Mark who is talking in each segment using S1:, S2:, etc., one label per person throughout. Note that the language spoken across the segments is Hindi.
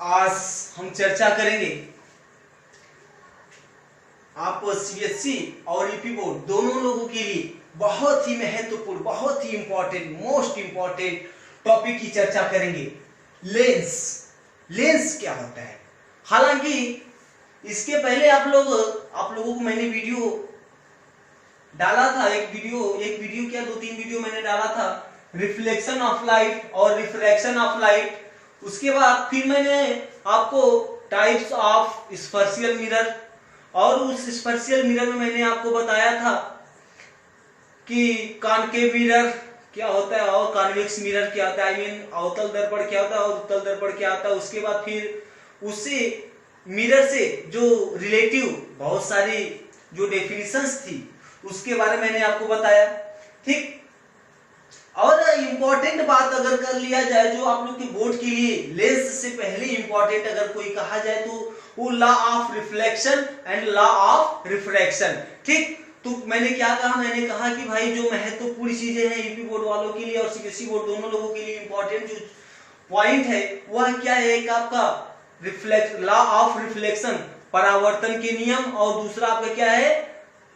S1: आज हम चर्चा करेंगे आप सीबीएसई और यूपी बोर्ड दोनों लोगों के लिए बहुत ही महत्वपूर्ण, बहुत ही इंपॉर्टेंट, मोस्ट इंपॉर्टेंट टॉपिक की चर्चा करेंगे। लेंस क्या होता है। हालांकि इसके पहले आप लोगों को मैंने वीडियो डाला था, एक वीडियो क्या 2-3 वीडियो मैंने डाला था, रिफ्लेक्शन ऑफ लाइट और रिफ्रैक्शन ऑफ लाइट। उसके बाद फिर मैंने आपको टाइप्स ऑफ स्पर्शियल मिरर, और उस स्पर्शियल मिरर में मैंने आपको बताया था कि कॉनकेव मिरर क्या होता है और कॉन्वेक्स मिरर क्या होता है, आई मीन अवतल दर्पण क्या होता है और उत्तल दर्पण क्या होता है। उसके बाद फिर उसी मिरर से जो रिलेटिव बहुत सारी जो डेफिनेशंस थी उसके बारे में मैंने आपको बताया, ठीक। और इंपॉर्टेंट बात अगर कर लिया जाए जो आप लोग के बोर्ड के लिए लेंस से पहले इंपॉर्टेंट अगर कोई कहा जाए तो वो law of reflection and law of refraction, ठीक। तो मैंने क्या कहा, मैंने कहा कि भाई जो महत्वपूर्ण चीजें हैं यूपी बोर्ड वालों के लिए और सीबीएसई बोर्ड दोनों लोगों के लिए इंपॉर्टेंट जो पॉइंट है वह क्या है, एक आपका लॉ ऑफ रिफ्लेक्शन परावर्तन के नियम, और दूसरा आपका क्या है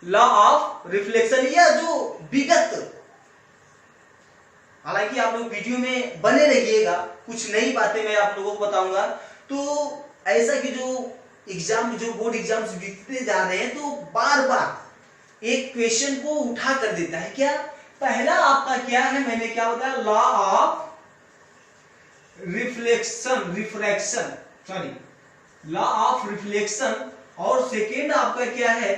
S1: लॉ ऑफ रिफ्लेक्शन, या जो विगत। हालांकि आप लोग वीडियो में बने रहिएगा, कुछ नई बातें मैं आप लोगों को बताऊंगा। तो ऐसा कि जो बोर्ड एग्जाम्स बीतते जा रहे हैं तो बार बार एक क्वेश्चन को उठा कर देता है। क्या पहला आपका क्या है, मैंने क्या बताया, law of refraction, law of reflection, और सेकेंड आपका क्या है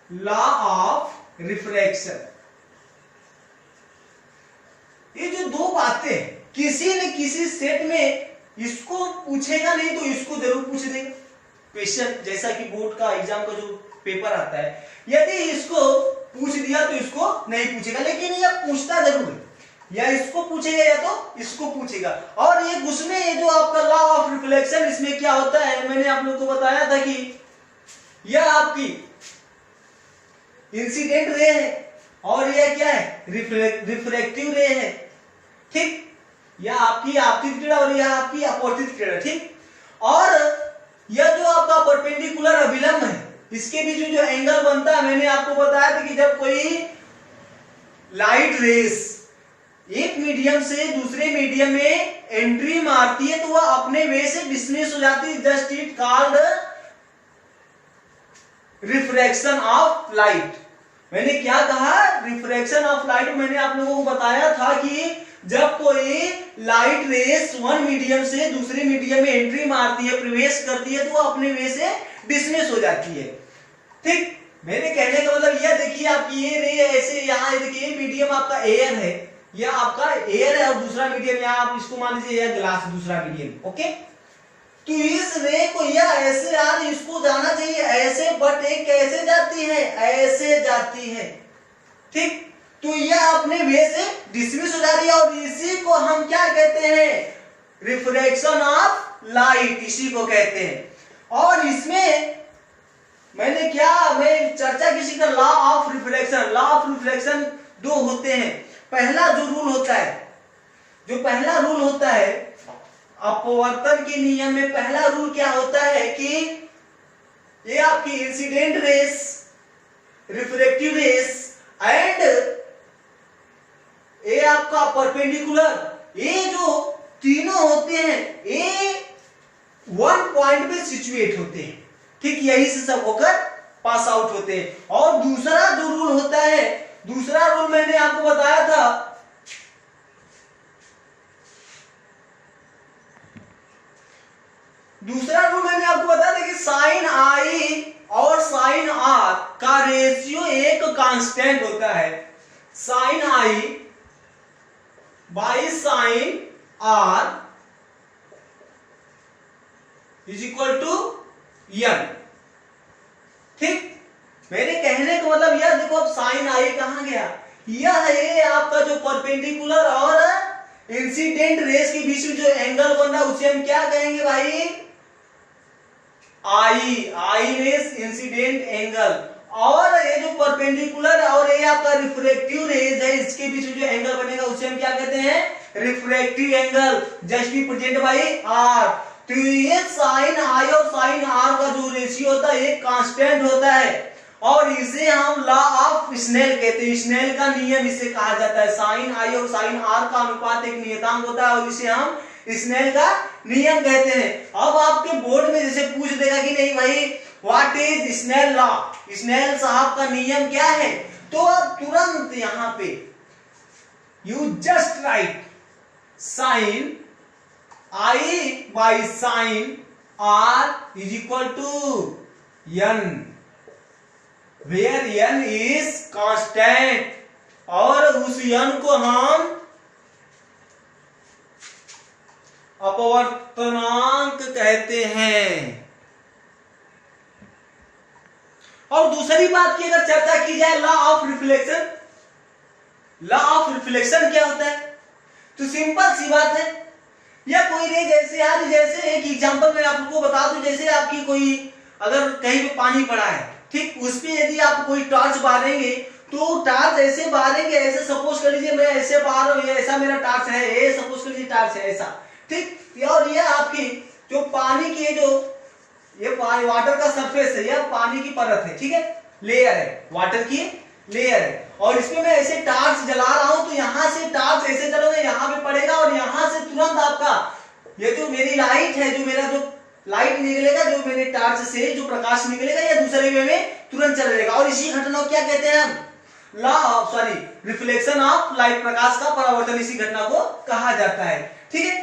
S1: लॉ ऑफ रिफ्रैक्शन। ये जो दो बातें किसी न किसी सेट में इसको पूछेगा, नहीं तो इसको जरूर पूछ देगा क्वेश्चन। जैसा कि बोर्ड का एग्जाम का जो पेपर आता है, यदि इसको पूछ दिया तो इसको नहीं पूछेगा, लेकिन यह पूछता जरूर है, या इसको पूछेगा या तो इसको पूछेगा। और ये उसमें ये जो आपका लॉ ऑफ रिफ्लेक्शन, इसमें क्या होता है, मैंने आप लोग को बताया था कि यह आपकी इंसिडेंट रे है और यह क्या है रिफ्रैक्टिव रे है, ठीक। यह आपकी आपतित किरण और यह आपकी अपवर्तित किरण, ठीक। और यह जो आपका परपेंडिकुलर अभिलंब है, इसके बीच में जो एंगल बनता है, मैंने आपको बताया था कि जब कोई लाइट रेस एक मीडियम से दूसरे मीडियम में एंट्री मारती है तो वह अपने वे से डिस्मिस हो जाती है, just it called refraction of light. मैंने क्या कहा, रिफ्रैक्शन ऑफ लाइट। मैंने आप लोगों को बताया था कि जब कोई लाइट रेस वन मीडियम से दूसरे मीडियम में एंट्री मारती है, प्रवेश करती है, तो वो अपने वे से डिस्मिस हो जाती है, ठीक। मेरे कहने का मतलब यह देखिए आपकी ये रे ऐसे, यहाँ देखिए मीडियम आपका एयर है, यह आपका एयर है और दूसरा मीडियम यहाँ आप इसको मान लीजिए यह ग्लास, दूसरा मीडियम, ओके। तो इस रे को यह ऐसे यार इसको जाना चाहिए ऐसे, बट ये कैसे जाती है, ऐसे जाती है, ठीक। तो यह अपने वे से डिस्मिस हो जा रही है और इसी को हम क्या कहते हैं, रिफ्रैक्शन ऑफ लाइट, इसी को कहते हैं। और इसमें मैं चर्चा किसी का लॉ ऑफ रिफ्लेक्शन दो होते हैं। पहला जो रूल होता है अपवर्तन के नियम में, पहला रूल क्या होता है कि ये आपकी incident rays, refractive rays and ये आपका परपेंडिकुलर, ये जो तीनों होते हैं ये वन पॉइंट पे सिचुएट होते हैं, ठीक। यही से सब होकर पास आउट होते हैं। और दूसरा जो रूल होता है, दूसरा रूल मैंने आपको बताया था, कि साइन आई और साइन आर का रेशियो एक कांस्टेंट होता है। Sine i by sine r is equal to n, ठीक। मेरे कहने का मतलब यह देखो, अब साइन आई कहां गया, यह है आपका जो परपेंडिकुलर और इंसिडेंट रेस के बीच में जो एंगल बन रहा है उसे हम क्या कहेंगे भाई, आई रेस इंसिडेंट एंगल। और ये जो परपेंडिकुलर और ये आपका रिफ्रैक्टिव रेज है, इसके बीच में जो एंगल बनेगा उसे हम क्या कहते हैं, refractive angle, just be present by r. तो ये साइन आई और साइन आर का जो रेशियो होता है ये कांस्टेंट होता है और इसे हम लॉ ऑफ स्नेल कहते हैं। स्नेल का नियम इसे कहा जाता है। साइन आई और साइन आर का अनुपात एक नियतांक होता है और इसे हम स्नेल का नियम कहते हैं। अब आपके बोर्ड में जैसे पूछ देगा कि नहीं भाई what is Snell law, Snell साहब का नियम क्या है, तो आप तुरंत यहां पे you just write sine i by sine r is equal to n, where n is constant और उस n को हम अपवर्तनांक कहते हैं। और दूसरी बात की अगर चर्चा की जाए law of reflection, law of reflection क्या होता है, तो सिंपल सी बात है। या कोई रे जैसे यार जैसे एक एग्जांपल मैं आपको बता दूं, जैसे आपकी कोई अगर कहीं पे पानी पड़ा है, ठीक, उस पे यदि आप कोई टॉर्च बारेंगे तो टॉर्च ऐसे बारेंगे, ऐसे सपोज कर लीजिए मैं ऐसे बार रहा हूं, ये ऐसा मेरा टॉर्च है, ये सपोज कर लीजिए टॉर्च है ऐसा, ठीक। और ये आपकी जो पानी की जो ये वाटर का सरफेस है, यह पानी की परत है, ठीक है, लेयर है, वाटर की लेयर है और इसमें मैं ऐसे टॉर्च जला रहा हूं तो यहां से टॉर्च ऐसे चलोगे यहां पे पड़ेगा और यहां से तुरंत आपका ये जो मेरी लाइट है, जो मेरा जो लाइट निकलेगा, जो मेरे टॉर्च से जो प्रकाश निकलेगा या दूसरे वे में तुरंत चला जाएगा। और इसी घटना को क्या कहते हैं हम, law of sorry reflection of light, प्रकाश का परावर्तन, इसी घटना को कहा जाता है, ठीक है।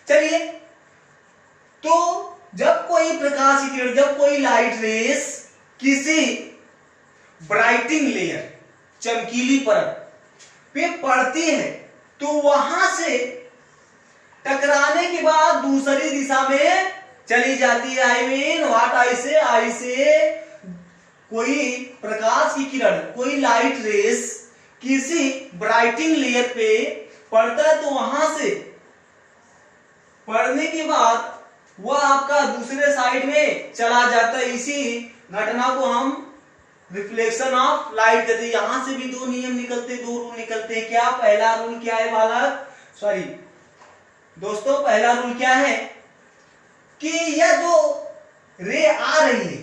S1: चलिए, तो जब कोई प्रकाश की किरण, जब कोई लाइट रेस किसी ब्राइटिंग लेयर, चमकीली परत पे पड़ती है तो वहां से टकराने के बाद दूसरी दिशा में चली जाती है। आई मीन व्हाट आई से कोई प्रकाश की किरण, कोई लाइट रेस किसी ब्राइटिंग लेयर पे पड़ता है तो वहां से पड़ने के बाद वह आपका दूसरे साइड में चला जाता है। इसी घटना को हम रिफ्लेक्शन ऑफ लाइट कहते हैं। यहां से भी दो नियम निकलते, दो रूल निकलते हैं। क्या पहला रूल क्या है वाला, सॉरी दोस्तों, पहला रूल क्या है कि यह जो रे आ रही है,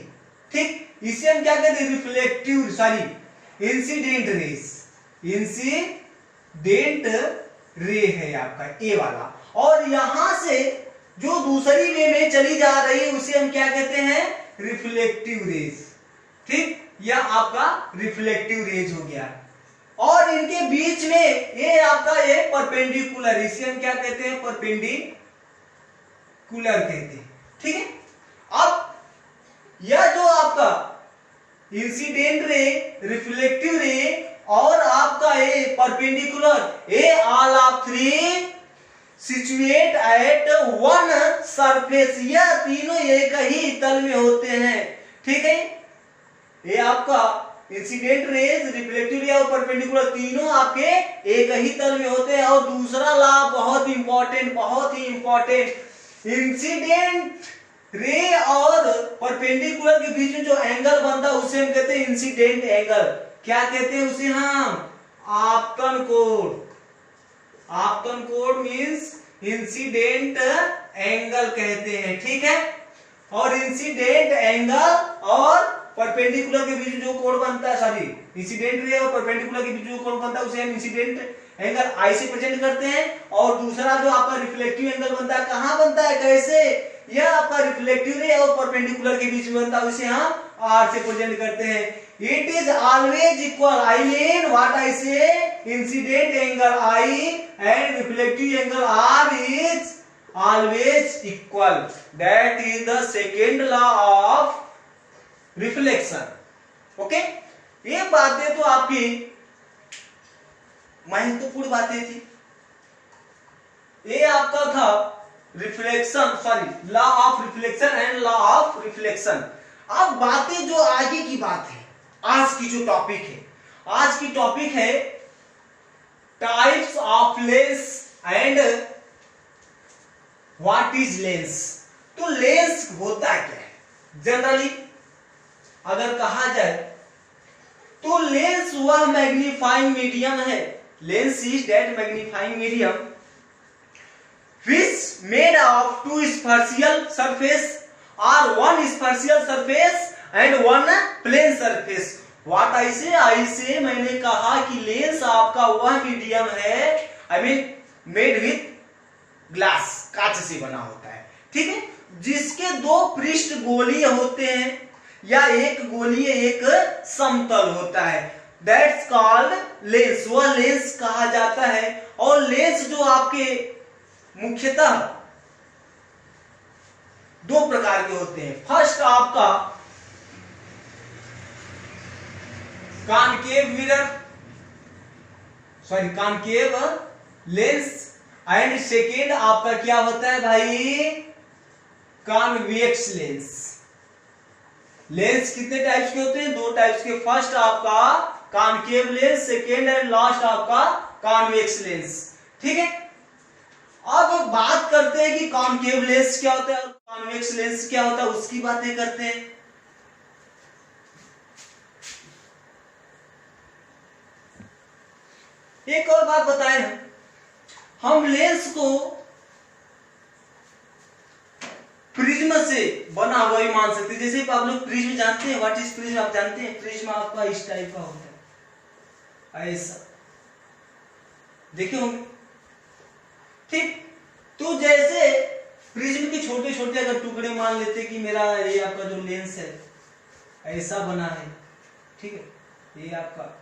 S1: ठीक, इसे हम क्या कहते हैं, reflective sorry incident rays, incident ray है आपका ए वाला, और यहां से जो दूसरी वे में चली जा रही है उसे हम क्या कहते हैं, रिफ्लेक्टिव रेस, ठीक, यह आपका रिफ्लेक्टिव रेज हो गया। और इनके बीच में ये आपका एक परपेंडिकुलर, इसे हम क्या कहते हैं, परपेंडिकुलर कहते हैं, ठीक है। अब यह जो आपका इंसिडेंट रे, रिफ्लेक्टिव रे और आपका ये परपेंडिकुलर, ये all of three situate at one surface, यह तीनों एक ही तल में होते हैं, ठीक है। ये आपका इंसिडेंट रेज, रिफ्लेक्टिव रे और परपेंडिकुलर तीनों आपके एक ही तल में होते हैं। और दूसरा लॉ बहुत इंपॉर्टेंट, बहुत ही इंपॉर्टेंट, इंसिडेंट रे और परपेंडिकुलर के बीच में जो एंगल बनता है उसे हम कहते हैं इंसिडेंट एंगल। क्या कहते हैं उसे हम, आपतन कोण। आपतन कोण मींस इंसिडेंट एंगल कहते हैं, ठीक है। और इंसिडेंट एंगल और परपेंडिकुलर के बीच जो कोण बनता है, सॉरी इंसिडेंट रे और परपेंडिकुलर के बीच जो कोण बनता है उसे हम इंसिडेंट एंगल आई से प्रेजेंट करते हैं। और दूसरा जो आपका रिफ्लेक्टिव एंगल बनता है, कहां बनता है, कैसे, यह आपका रिफ्लेक्टिव रे और परपेंडिकुलर के बीच में बनता है, उसे हम आर से प्रेजेंट करते हैं। It is always equal, I mean what I say, incident angle i and reflective angle r is always equal. That is the second law of reflection. Okay, ये बातें तो आपकी महत्वपूर्ण बातें थी। ये आपका था reflection, sorry law of reflection and law of reflection. अब बातें जो आगे की बात है, आज की जो टॉपिक है, आज की टॉपिक है types of lens and what is lens. तो लेंस होता क्या है, जनरली अगर कहा जाए तो लेंस वह मैग्नीफाइंग मीडियम है, lens is that magnifying medium which made of two spherical surface और one spherical surface and one plane surface. What I say मैंने कहा कि लेंस आपका वह मीडियम है, I mean made with glass, कांच से बना होता है, ठीक है, जिसके दो पृष्ठ गोलीय होते हैं या एक गोलीय एक समतल होता है, दैट्स कॉल्ड लेंस, वह लेंस कहा जाता है। और लेंस जो आपके मुख्यतः दो प्रकार के होते हैं। फर्स्ट आपका कॉनकेव लेंस एंड सेकेंड आपका क्या होता है भाई, कॉन्वेक्स लेंस। लेंस कितने टाइप्स के होते हैं, दो टाइप्स के। फर्स्ट आपका concave lens, second and last आपका कॉन्वेक्स लेंस, ठीक है। अब बात करते हैं कि कॉनकेव लेंस क्या होता है और कॉन्वेक्स लेंस क्या होता है, उसकी बातें करते हैं। एक और बात बताएं, हम लेंस को प्रिज्म से बना हुआ ही मान सकते हैं। जैसे आप लोग प्रिज्म जानते हैं, व्हाट इज प्रिज्म आप जानते हैं? प्रिज्म आपका इस टाइप का होता है, ऐसा देखे होंगे, ठीक। तो जैसे प्रिज्म के छोटे छोटे अगर टुकड़े मान लेते कि मेरा ये आपका जो लेंस है ऐसा बना है, ठीक है, ये आपका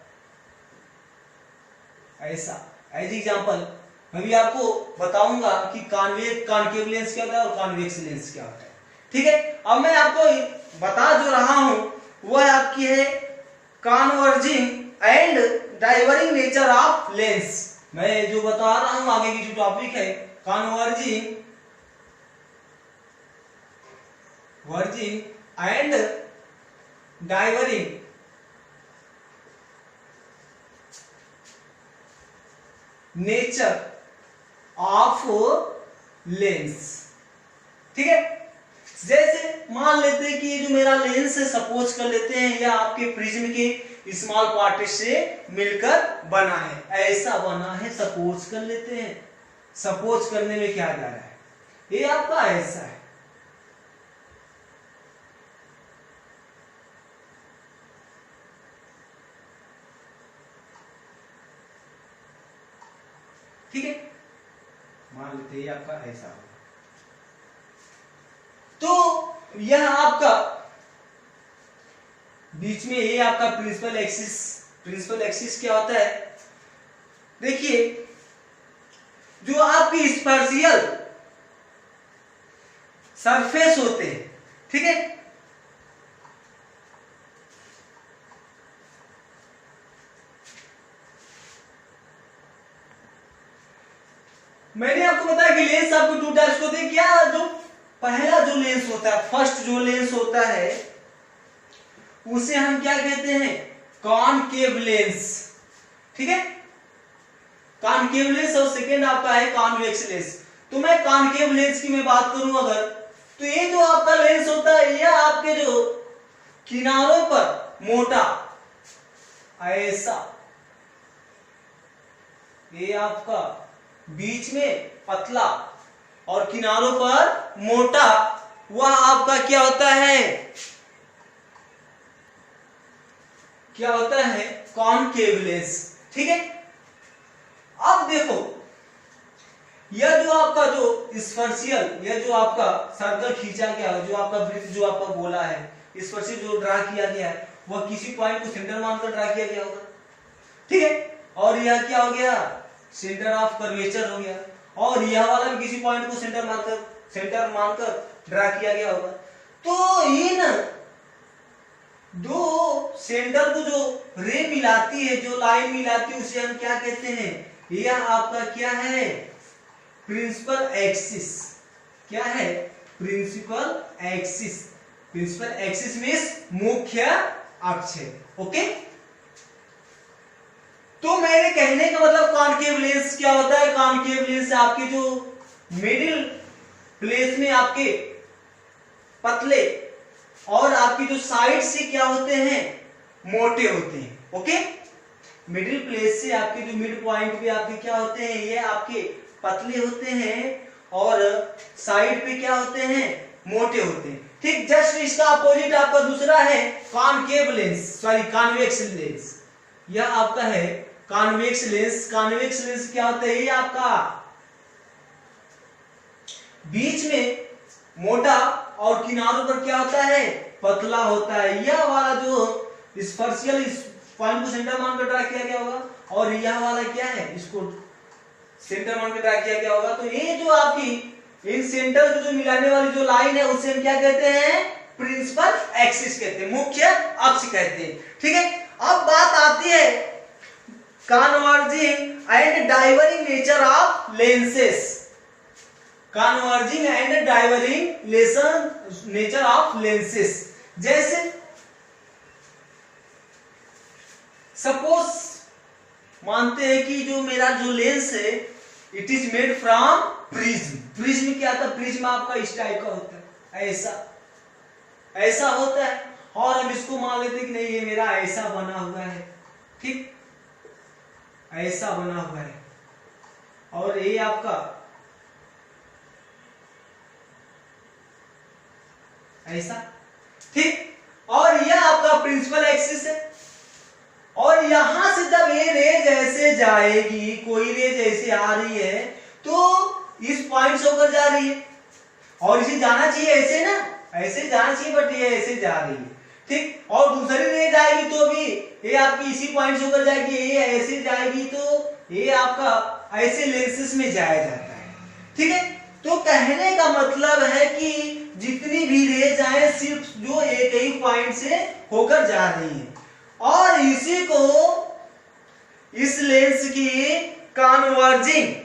S1: ऐसा, एज एग्जांपल मैं भी आपको बताऊंगा कि कॉनकेव लेंस क्या होता है और कॉन्वेक्स लेंस क्या होता है, ठीक है। अब मैं आपको बता जो रहा हूं वह आपकी है converging and diverging nature of lens. मैं जो बता रहा हूं आगे की जो टॉपिक है, converging and diverging nature of lens, ठीक है। जैसे मान लेते हैं कि ये जो मेरा लेंस है, सपोज कर लेते हैं या आपके प्रिज्म के स्मॉल पार्ट से मिलकर बना है, ऐसा बना है, सपोज कर लेते हैं। सपोज करने में क्या जा रहा है, ये आपका ऐसा है, ठीक है, मान लेते हैं आपका ऐसा होगा। तो यह आपका बीच में ये आपका प्रिंसिपल एक्सिस, प्रिंसिपल एक्सिस क्या होता है, देखिए जो आपकी स्पर्शियल सरफेस होते हैं, ठीक है, मैंने आपको बताया कि लेंस आपको टू टाइप्स होते हैं। क्या जो पहला जो लेंस होता है, फर्स्ट जो लेंस होता है उसे हम क्या कहते हैं, कॉनकेव लेंस, ठीक है, कॉनकेव लेंस। और सेकेंड आपका है कॉन्वेक्स लेंस। तो मैं कॉनकेव लेंस की मैं बात करूं अगर, तो ये जो आपका लेंस होता है यह आपके जो किनारों पर मोटा ऐसा, ये आपका बीच में पतला और किनारों पर मोटा, वह आपका क्या होता है, क्या होता है, कॉनकेव लेंस, ठीक है। अब देखो यह जो आपका जो स्पर्शियल, यह जो आपका सर्कल खींचा गया है, जो आपका वृत्त जो आपका गोला है, स्पर्शियल जो ड्रा किया गया है, वह किसी पॉइंट को सेंटर मानकर ड्रा किया गया होगा, ठीक है। और यह क्या हो गया, सेंटर ऑफ कर्वेचर हो गया। और यह वाला भी किसी पॉइंट को सेंटर मानकर ड्रा किया गया होगा। तो इन दो सेंटर को जो रे मिलाती है, जो लाइन मिलाती है, उसे हम क्या कहते हैं, यह आपका क्या है, प्रिंसिपल एक्सिस। क्या है, principal axis. Principal axis means मुख्य अक्ष है, ओके। तो मेरे कहने का मतलब कॉनकेव लेंस क्या होता है, कॉनकेव लेंस आपके जो मिडिल प्लेस में आपके पतले और आपकी जो साइड से क्या होते हैं, मोटे होते हैं, ओके। मिडिल प्लेस से आपके जो मिड पॉइंट पे आपके क्या होते हैं, ये आपके पतले होते हैं और साइड पे क्या होते हैं, मोटे होते हैं। ठीक, जस्ट इसका अपोजिट आपका दूसरा है concave lens, sorry convex lens. यह आपका है कॉन्वेक्स लेंस। कॉन्वेक्स लेंस क्या होता है, ये आपका बीच में मोटा और किनारों पर क्या होता है, पतला होता है। यह वाला जो स्पर्शियल इस पॉइंट को सेंटर मान कर ड्रा किया गया होगा, और यह वाला क्या है, इसको सेंटर मान के ड्रा किया गया होगा। तो ये जो आपकी इन सेंटर को जो मिलाने वाली जो लाइन है उसे हम क्या कहते हैं, प्रिंसिपल एक्सिस कहते हैं, मुख्य अक्ष कहते हैं। ठीक है, अब बात आती है converging and diverging nature of lenses. Converging and diverging nature of lenses. जैसे सपोज मानते हैं कि जो मेरा जो लेंस है it is made from prism. Prism क्या था, प्रिज्म आपका इस टाइप का होता है, ऐसा होता है, और हम इसको मान लेते हैं कि नहीं ये मेरा ऐसा बना हुआ है। ठीक, ऐसा बना हुआ है, और ये आपका ऐसा। ठीक, और यह आपका प्रिंसिपल एक्सिस है, और यहां से जब ये रेज ऐसे जाएगी, कोई रेज ऐसे आ रही है तो इस पॉइंट से होकर जा रही है, और इसे जाना चाहिए ऐसे ना, ऐसे जाना चाहिए, बट ये ऐसे जा रही है। ठीक, और दूसरी रेज आएगी तो भी ये आपकी इसी पॉइंट से होकर जाएगी, ये ऐसे जाएगी तो ये आपका ऐसे लेंसेस में जाया जाता है। ठीक है, तो कहने का मतलब है कि जितनी भी रेज आए सिर्फ जो एक ही पॉइंट से होकर जा रही है, और इसी को इस लेंस की कन्वर्जिंग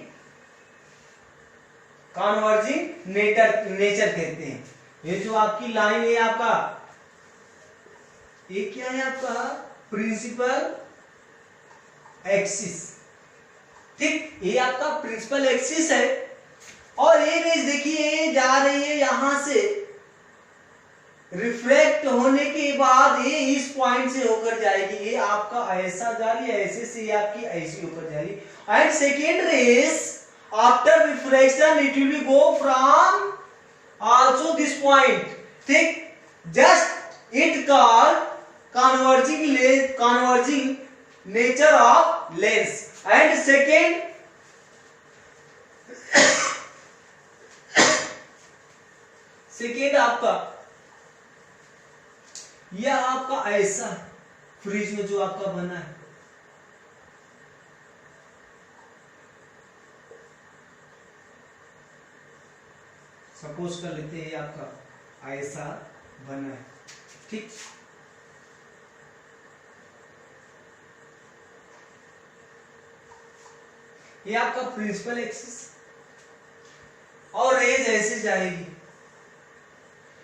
S1: नेचर कहते हैं। ये जो आपकी लाइन है आपका, ये क्या है आपका प्रिंसिपल एक्सिस। ठीक, ये आपका प्रिंसिपल एक्सिस है, और ये रेज देखिए जा रही है यहां से, रिफ्लेक्ट होने के बाद ये इस पॉइंट से होकर जाएगी, ये आपका ऐसा जा रही है, ऐसे से ये आपकी ऐसी होकर जाएगी। And second rays after reflection it will be go from also this point. ठीक, just it called converging nature of lens. And second आपका यह आपका ऐसा फ्रिज में जो आपका बना है, सपोज कर लेते हैं आपका ऐसा बना है। ठीक, ये आपका प्रिंसिपल एक्सिस, और रेज ऐसे जाएगी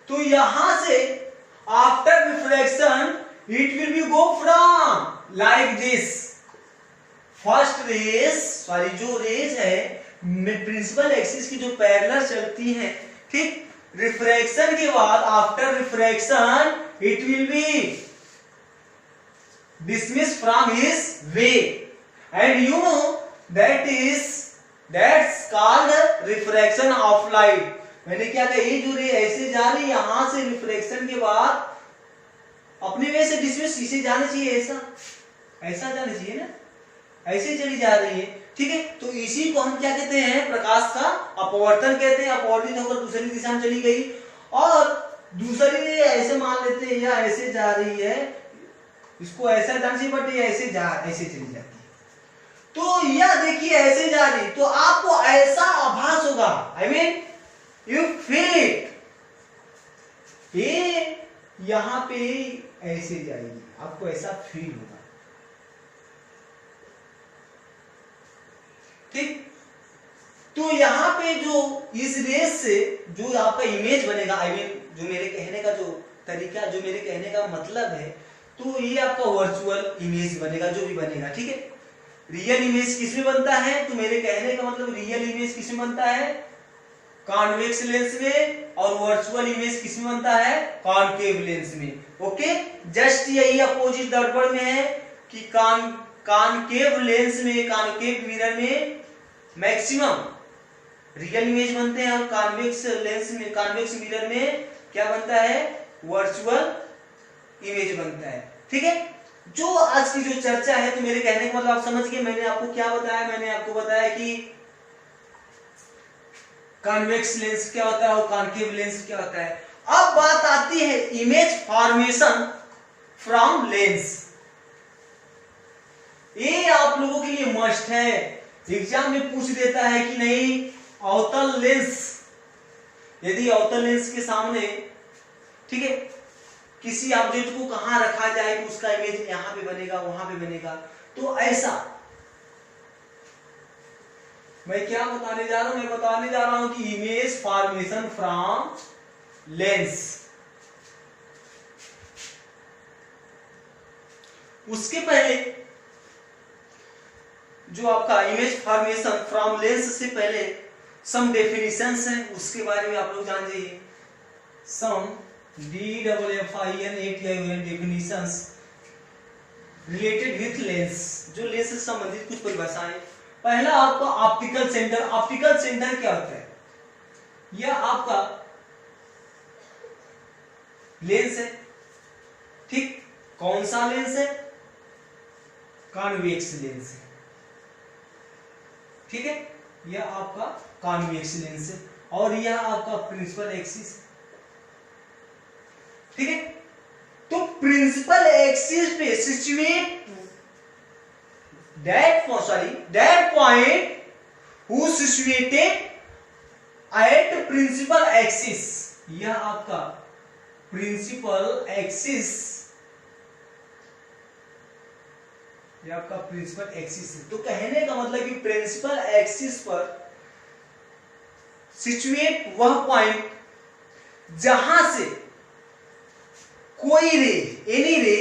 S1: तो यहां से after reflection it will be go from like this. First raise, sorry जो रेज है प्रिंसिपल एक्सिस की जो पैरेलल चलती है, ठीक, रिफ्रैक्शन के बाद after refraction it will B dismiss from his way, and you know that's called refraction of light। मैंने क्या कहा, ये जो रे ऐसे जा रही है यहां से रिफ्लेक्शन के बाद अपने वे से डिसमिस, इसे जाना चाहिए ऐसा जाना चाहिए ना, ऐसे चली जा रही है। ठीक है, तो इसी को हम क्या कहते हैं, प्रकाश का अपवर्तन कहते हैं। अपवर्तित होकर दूसरी दिशा में चली गई, और दूसरी ऐसे मान लेते हैं या ऐसे जा रही है, इसको ऐसा जाना चाहिए, बट ये ऐसे चली जाती है। तो यह देखिए ऐसे जा रही, तो आपको ऐसा आभास होगा, I mean you feel it, ये यहां पे ऐसे जाएगी, आपको ऐसा फील होगा। ठीक, तो यहां पे जो इस रेस से जो आपका इमेज बनेगा, आई मीन जो मेरे कहने का जो तरीका, जो मेरे कहने का मतलब है, तो ये आपका वर्चुअल इमेज बनेगा, जो भी बनेगा। ठीक है, रियल इमेज किसमें बनता है, तो मेरे कहने का मतलब रियल इमेज किसमें बनता है, कॉन्वेक्स लेंस में, और वर्चुअल इमेज किसमें बनता है, कॉनकेव लेंस में। ओके, जस्ट यही अपोजिट दर्पण में है कि कॉनकेव लेंस में, कॉनकेव मिरर में मैक्सिमम रियल इमेज बनते हैं, और कॉन्वेक्स लेंस में, कॉन्वेक्स मिरर में क्या बनता है, वर्चुअल इमेज बनता है। ठीक है, जो आज की जो चर्चा है, तो मेरे कहने का मतलब आप समझ गए। मैंने आपको क्या बताया, मैंने आपको बताया कि कॉन्वेक्स लेंस क्या होता है और कॉन्केव लेंस क्या होता है। अब बात आती है इमेज फॉर्मेशन फ्रॉम लेंस। ये आप लोगों के लिए मस्ट है, एग्जाम में पूछ देता है कि नहीं अवतल लेंस, यदि अवतल लेंस के सामने, ठीक है, किसी ऑब्जेक्ट को कहां रखा जाए कि उसका इमेज यहां पे बनेगा, वहां पे बनेगा, तो ऐसा मैं क्या बताने जा रहा हूं, मैं बताने जा रहा हूं कि इमेज फॉर्मेशन फ्रॉम लेंस। उसके पहले जो आपका इमेज फॉर्मेशन फ्रॉम लेंस से पहले सम डेफिनेशंस हैं, उसके बारे में आप लोग जान जाइए। सम DFIN definitions related with lens, जो लेंस से संबंधित कुछ परिभाषाएं। पहला आपका ऑप्टिकल सेंटर। ऑप्टिकल सेंटर क्या होता है, यह आपका लेंस है, ठीक, कौन सा लेंस है, कॉन्वेक्स लेंस है, ठीक है, यह आपका कॉन्वेक्स लेंस है, और यह आपका प्रिंसिपल एक्सिस, ठीक है। तो प्रिंसिपल एक्सिस पे situate that point who situated at principal axis, यह आपका प्रिंसिपल एक्सिस, यह आपका प्रिंसिपल एक्सिस है। तो कहने का मतलब कि प्रिंसिपल एक्सिस पर सिचुएट वह पॉइंट जहां से कोई रे, एनी रे,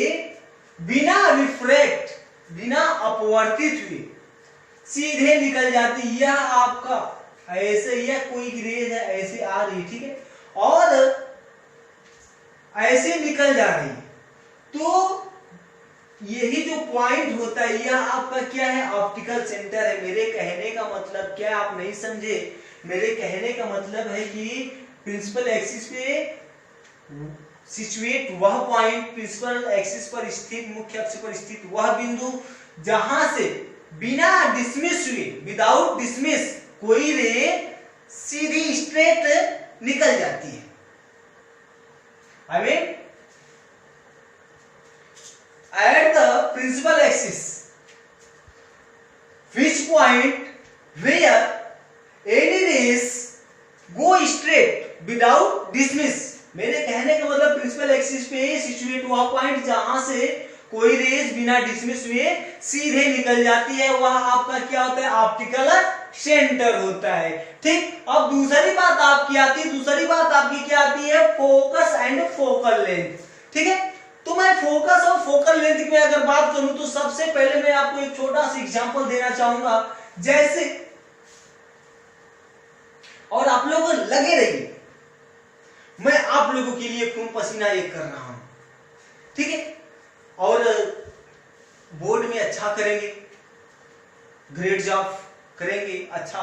S1: बिना रिफ्रैक्ट, बिना अपवर्तित हुए सीधे निकल जाती। यह आपका ऐसे, यह कोई रेज है ऐसे आ रही, ठीक है, और ऐसे निकल जा रही, तो यही जो पॉइंट होता है यह आपका क्या है, ऑप्टिकल सेंटर है। मेरे कहने का मतलब क्या, आप नहीं समझे, मेरे कहने का मतलब है कि प्रिंसिपल एक्सिस पे सिचुएट वह पॉइंट, प्रिंसिपल एक्सिस पर स्थित, मुख्य अक्ष पर स्थित वह बिंदु जहां से बिना डिसमिस हुए, विदाउट डिसमिस, कोई रे सीधी स्ट्रेट निकल जाती है। I mean at the principal axis, which point where any rays go straight without dismiss। मेरे कहने का मतलब प्रिंसिपल एक्सिस पे सिचुएट हुआ पॉइंट जहां से कोई रेज बिना डिसमिस हुए सीधे निकल जाती है, वह आपका क्या होता है, ऑप्टिकल सेंटर होता है। ठीक, अब दूसरी बात आपकी आती है, दूसरी बात आपकी क्या आती है, फोकस एंड फोकल लेंथ। ठीक है, तो मैं फोकस और फोकल लेंथ में अगर बात करूं तो सबसे पहले मैं आपको एक छोटा सा एग्जांपल देना चाहूंगा, जैसे, और आप लोग लगे रहिए, मैं आप लोगों के लिए खून पसीना एक कर रहा हूं, ठीक है, और बोर्ड में अच्छा करेंगे, ग्रेट जॉब करेंगे, अच्छा,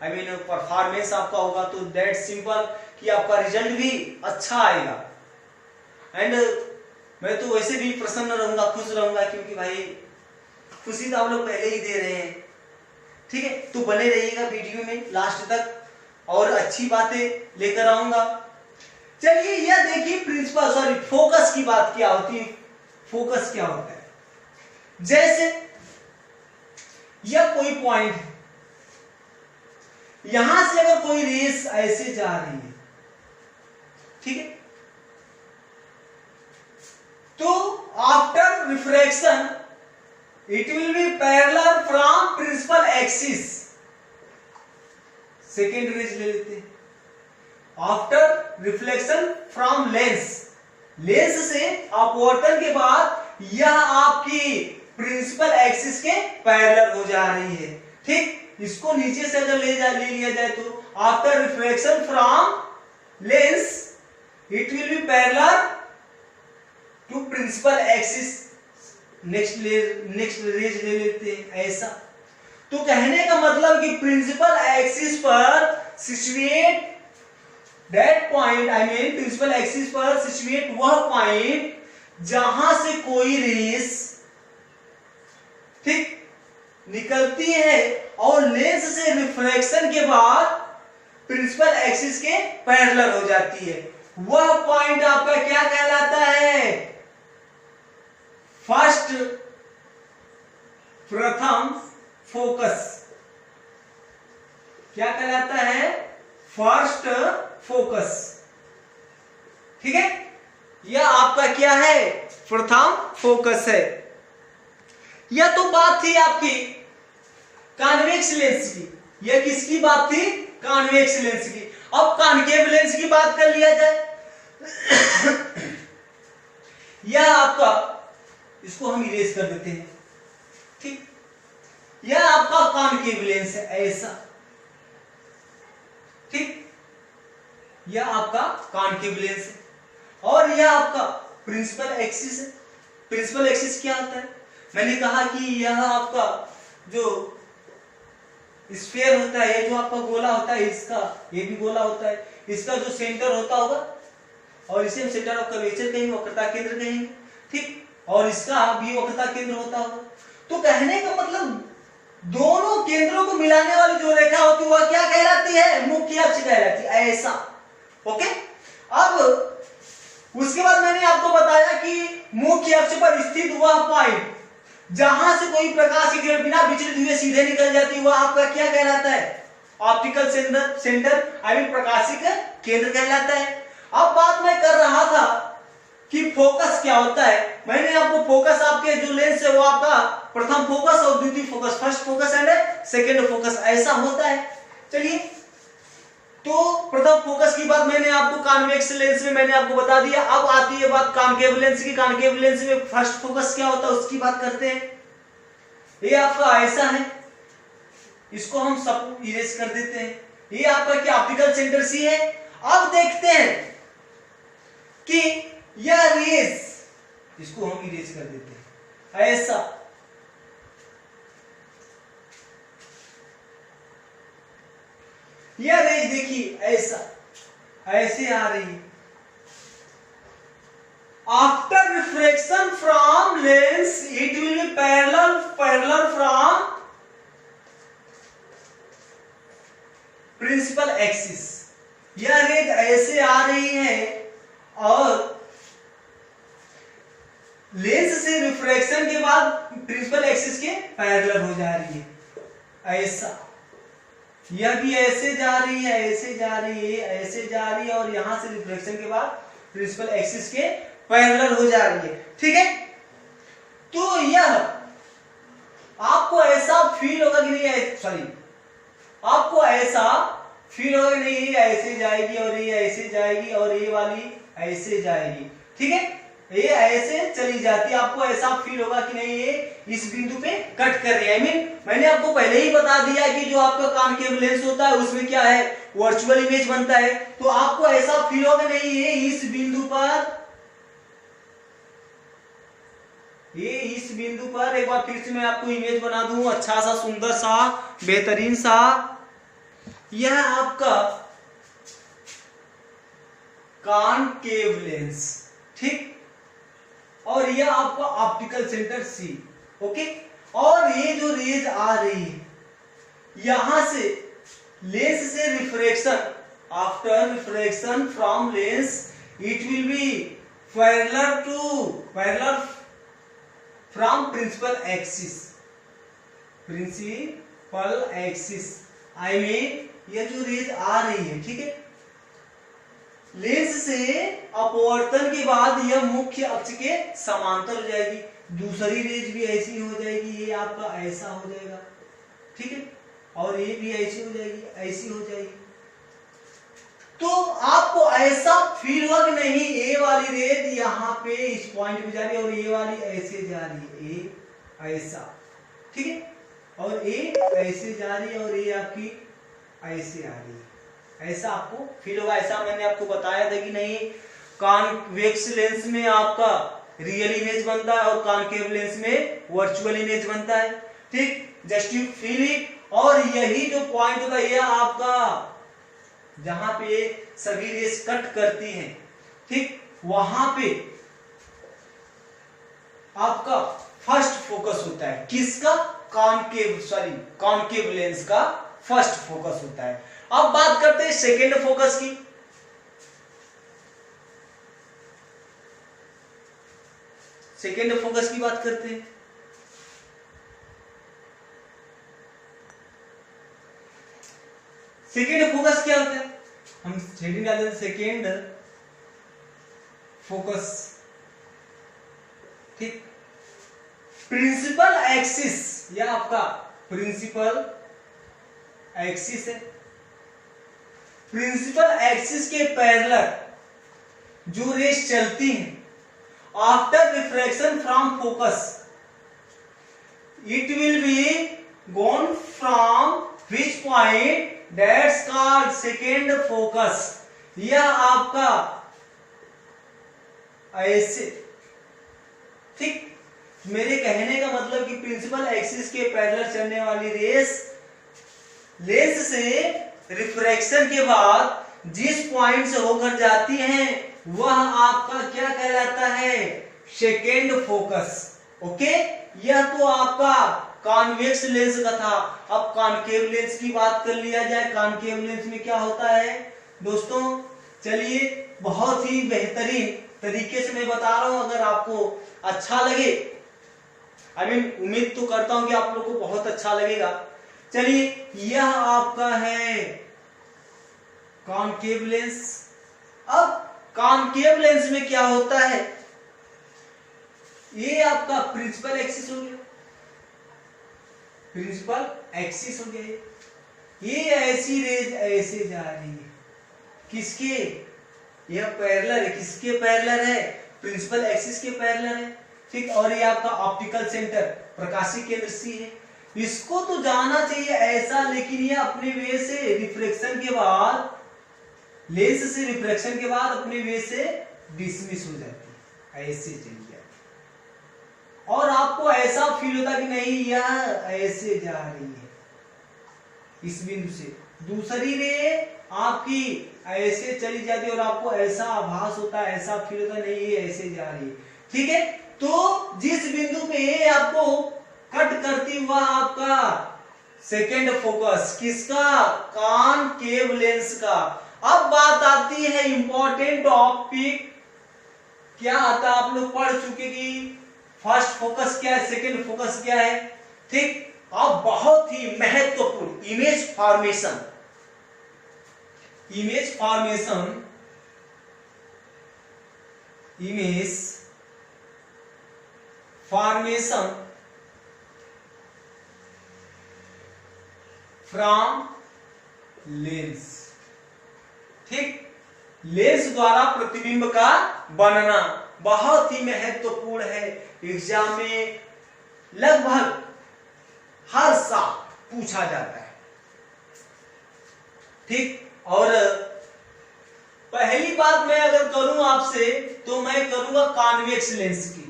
S1: आई मीन परफॉर्मेंस आपका होगा, तो दैट सिंपल कि आपका रिजल्ट भी अच्छा आएगा। एंड मैं तो वैसे भी प्रसन्न रहूंगा, खुश रहूंगा, क्योंकि भाई खुशी तो आप लोग पहले ही दे रहे हैं। ठीक है, तो बने रहिएगा वीडियो में लास्ट तक, और अच्छी बातें लेकर आऊंगा। चलिए यह देखिए प्रिंसिपल, सॉरी, फोकस की बात क्या होती है, फोकस क्या होता है। जैसे यह कोई पॉइंट है, यहां से अगर कोई रेस ऐसे जा रही है, ठीक है, तो after refraction it will be parallel from principal axis. Second rays ले लेते हैं, after reflection from lens, lens से अपवर्तन के बाद यह आपकी प्रिंसिपल एक्सिस के पैरेलल हो जा रही है। ठीक, इसको नीचे से अगर ले लिया जाए तो after reflection from lens it will be parallel to principal axis. Next rays ले लेते हैं ऐसा। तो कहने का मतलब कि प्रिंसिपल एक्सिस पर situate that point, I mean principal axis पर सिचुएट वह पॉइंट जहां से कोई रेस ठीक निकलती है और लेंस से रिफ्रैक्शन के बाद प्रिंसिपल एक्सिस के पैरेलल हो जाती है। वह पॉइंट आपका क्या कहलाता है? फर्स्ट, प्रथम फोकस। क्या कहलाता है? First focus. ठीक है, यह आपका क्या है? प्रथम फोकस है। यह तो बात थी आपकी कॉन्वेक्स लेंस की। यह किसकी बात थी? कॉन्वेक्स लेंस की। अब कॉन्केव लेंस की बात कर लिया जाए। यह आपका, इसको हम इरेज कर देते हैं। ठीक, यह आपका कॉन्केव लेंस है, ऐसा। ठीक, यह आपका कॉन्केव लेंस है और यह आपका प्रिंसिपल एक्सिस है। प्रिंसिपल एक्सिस क्या होता है? मैंने कहा कि यह आपका जो स्फीयर होता है, ये जो आपका गोला होता है, इसका ये भी गोला होता है, इसका जो सेंटर होता होगा और इसे हम सेंटर ऑफ कर्वेचर कहेंगे, वक्रता केंद्र कहेंगे। ठीक, और इसका भी वक्रता केंद्र होता होगा। तो कहने का मतलब दोनों केंद्रों को मिलाने वाली जो रेखा होती है वह क्या कहलाती है? मुख्य अक्ष कहलाती है, ऐसा। ओके, अब उसके बाद मैंने आपको बताया कि मुख्य अक्ष पर स्थित वह पॉइंट जहां से कोई प्रकाश की किरण बिना विचलित हुए सीधे निकल जाती है, वह आपका क्या कहलाता है? ऑप्टिकल सेंटर, आई मीन प्रकाशिक केंद्र कहलाता है। अब बात मैं कर रहा था कि फोकस क्या होता है। मैंने आपको फोकस, आपके जो लेंस है वो आपका प्रथम फोकस और द्वितीय focus, first focus and second focus, ऐसा होता है। चलिए, तो प्रथम फोकस की बात मैंने आपको कॉन्वेक्स लेंस में मैंने आपको बता दिया। अब आती है बात कॉन्केव लेंस की। कॉन्केव लेंस में फर्स्ट फोकस क्या होता है उसकी बात करते हैं। ये आपका ऐसा है, इसको हम सब इरेज कर देते हैं। ये आपका क्या ऑप्टिकल सेंटर सी है। अब देखते हैं कि यह रेस, इसको हम इरेज कर देते हैं, ऐसा। यह रेज देखिए ऐसा, ऐसे आ रही है। After refraction from lens it will be parallel from principal axis. यह रेज ऐसे आ रही है और लेंस से रिफ्रैक्शन के बाद प्रिंसिपल एक्सिस के पैरेलल हो जा रही है, ऐसा। यह भी ऐसे जा रही है, ऐसे जा रही है, ऐसे जा रही है और यहां से रिफ्लेक्शन के बाद प्रिंसिपल एक्सिस के पैरेलल हो जा रही है। ठीक है, तो यह आपको ऐसा फील होगा कि नहीं, सॉरी, आपको ऐसा फील होगा कि नहीं, ये ऐसे जाएगी और ये ऐसे जाएगी और ये वाली ऐसे जाएगी। ठीक है, ये ऐसे चली जाती है। आपको ऐसा फील होगा कि नहीं ये इस बिंदु पे कट कर रही है। आई मीन मैंने आपको पहले ही बता दिया कि जो आपका कॉन्केव लेंस होता है उसमें क्या है? वर्चुअल इमेज बनता है। तो आपको ऐसा फील होगा नहीं ये इस बिंदु पर, ये इस बिंदु पर, एक बार फिर से मैं आपको इमेज बना दूं, अच्छा सा, सुंदर सा, बेहतरीन सा। यह आपका कॉन्केव लेंस, ठीक, और यह आपका ऑप्टिकल सेंटर सी। ओके, और ये जो रेज आ रही है यहां से लेंस से refraction, after refraction from lens it will be parallel from principal axis. I mean ये जो रेज आ रही है, ठीक है, लेंस से अपवर्तन के बाद यह मुख्य अक्ष के समांतर हो जाएगी। दूसरी रेज भी ऐसी हो जाएगी, ये आपका ऐसा हो जाएगा, ठीक है, और ये भी ऐसी हो जाएगी, ऐसी हो जाएगी। तो आपको ऐसा फील हुआ कि नहीं ये वाली रेज यहाँ पे इस पॉइंट पे जा रही है और ये वाली ऐसे जा रही है, ये ऐसा, ठीक है, और ये ऐसे जा रही है और ये आपकी ऐसे आ रही है, ऐसा आपको फील होगा। ऐसा मैंने आपको बताया था कि नहीं, कॉन्वेक्स लेंस में आपका रियल इमेज बनता है और कॉन्केव लेंस में वर्चुअल इमेज बनता है, ठीक, जस्ट यू फील इट। और यही जो पॉइंट होता है यह आपका जहां पे ये सभी रेस कट करती हैं, ठीक, वहां पे आपका फर्स्ट फोकस होता है। किसका? कॉनकेव लेंस का फर्स्ट फोकस होता है। अब बात करते हैं सेकेंड फोकस की। सेकेंड फोकस की बात करते हैं। सेकेंड फोकस क्या होता है? हम हेडिंग डालते हैं सेकेंड फोकस, ठीक। प्रिंसिपल एक्सिस, यह आपका प्रिंसिपल एक्सिस है। प्रिंसिपल एक्सिस के पैरेलल जो रेस चलती हैं, after refraction from focus it will be gone from which point, that's called second focus. यह आपका ऐसे, ठीक। मेरे कहने का मतलब कि प्रिंसिपल एक्सिस के पैरेलल चलने वाली रेस लेंस से रिफ्रैक्शन के बाद जिस पॉइंट से होकर जाती हैं वह आपका क्या कहलाता है? Second focus. ओके, यह तो आपका कॉन्वेक्स लेंस का था। अब कॉनकेव लेंस की बात कर लिया जाए। कॉनकेव लेंस में क्या होता है दोस्तों? चलिए, बहुत ही बेहतरीन तरीके से मैं बता रहा हूं। अगर आपको अच्छा लगे, उम्मीद तो करता हूं कि आप लोग को बहुत अच्छा लगेगा। चलिए, यह आपका है कॉनकेव लेंस। अब कॉनकेव लेंस में क्या होता है? ये आपका प्रिंसिपल एक्सिस हो गया, प्रिंसिपल एक्सिस हो गया। ये ऐसी रेज ऐसे जा रही है, किसके? यह पैरेलल है। किसके पैरेलल है? प्रिंसिपल एक्सिस के पैरेलल है, ठीक। और ये आपका ऑप्टिकल सेंटर, प्रकाशीय केंद्र सी है। इसको तो जाना चाहिए ऐसा, लेकिन ये अपने वे से रिफ्रैक्शन के बाद, लेंस से रिफ्रैक्शन के बाद अपने वे से डिसमिस हो जाती है, ऐसे चली जाती है। और आपको ऐसा फील होता कि नहीं, यह ऐसे जा रही है इस बिंदु से। दूसरी रे आपकी ऐसे चली जाती है और आपको ऐसा आभास होता है, ऐसा फील होता है नहीं, ये ऐसे जा रही है, ठीक है। तो जिस बिंदु पे आपको कट करती हुआ आपका सेकेंड फोकस, किसका? कॉनकेव लेंस का। अब बात आती है इंपॉर्टेंट टॉपिक, क्या आता है? आप लोग पढ़ चुके कि फर्स्ट फोकस क्या है, सेकेंड फोकस क्या है, ठीक। अब बहुत ही महत्वपूर्ण image formation. Image formation, image formation from lens, ठीक। लेंस द्वारा प्रतिबिंब का बनना बहुत ही महत्वपूर्ण है। एग्जाम में लगभग हर साल पूछा जाता है, ठीक। और पहली बात मैं अगर करूं आपसे, तो मैं करूंगा कॉन्वेक्स लेंस की।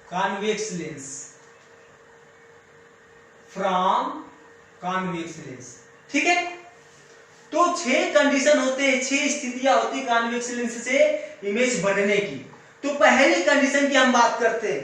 S1: Convex lens from convex lens, ठीक है। तो 6 कंडीशन होते हैं, 6 स्थितियां होती है कॉन्वेक्स लेंस से इमेज बनने की। तो पहली कंडीशन की हम बात करते हैं।